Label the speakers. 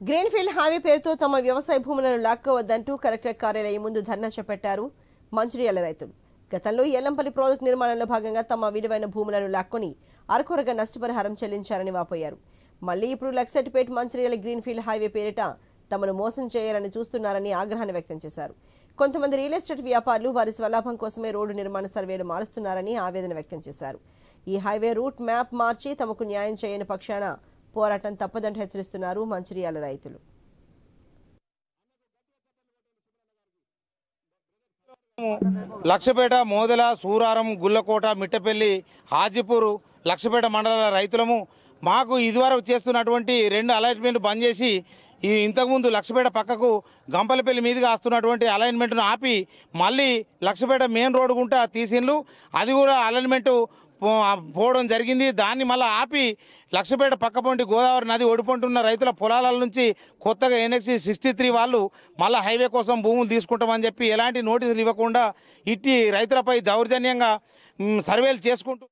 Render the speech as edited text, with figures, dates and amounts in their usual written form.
Speaker 1: Greenfield highway పేరుతో తమ వ్యవసాయ భూములను లాక్కోవద్దంటూ కలెక్టర్ కార్యాలయం ముందు ధర్నా చేపట్టారు మంచిర్యాల రైతులు. గతంలో ఎల్లంపల్లి ప్రాజెక్టు నిర్మాణంలో భాగంగా తమ విలువైన భూములను లాక్కొని అరకొరగా నష్టపరిహారం చెల్లించారని వాపోయారు. మళ్లీ ఇప్పుడు లక్సెట్పేట్ మంచిర్యాల గ్రీన్ఫీల్డ్ హైవే పేరిట తమను మోసం చేయాలని చూస్తున్నారని ఆగ్రహాన్ని వ్యక్తం చేశారు. కొంతమంది రియల్ ఎస్టేట్ వ్యాపారులు వారి స్వలాభం కోసమే రోడ్డు నిర్మాణ సర్వేలు మారుస్తున్నారని ఆవేదన వ్యక్తం చేశారు. ఈ హైవే రూట్ మ్యాప్ మార్చి తమకు న్యాయం చేయని పక్షాన పోరాటం తప్పదంటూ హెచ్చరిస్తున్నారు మంచిర్యాల రైతులు.
Speaker 2: లక్షపేట, మోదెల, సూరారం, గుల్లకోట, మిట్టపల్లి, హాజీపూర్, లక్షపేట మండలాల రైతులము మాకు ఇదివరకు చేస్తున్నటువంటి 2 అలైన్మెంట్ బంద్ చేసి ఇంతకుముందు లక్షపేట పక్కకు గంపలపల్లి మీదుగా వస్తున్నటువంటి అలైన్మెంట్ను ఆపి మళ్ళీ లక్షపేట మెయిన్ రోడ్డు గుంట తీసిండ్లు. అది కూడా అలైన్మెంట్ పోవడం జరిగింది. దాన్ని మళ్ళీ ఆపి లక్షపేట పక్కపొంటి గోదావరి నది ఒడిపొంటున్న రైతుల పొలాల నుంచి కొత్తగా NXC 63 వాళ్ళు మళ్ళీ హైవే కోసం భూములు తీసుకుంటామని చెప్పి ఎలాంటి నోటీసులు ఇవ్వకుండా ఇట్టి రైతులపై దౌర్జన్యంగా సర్వేలు చేసుకుంటూ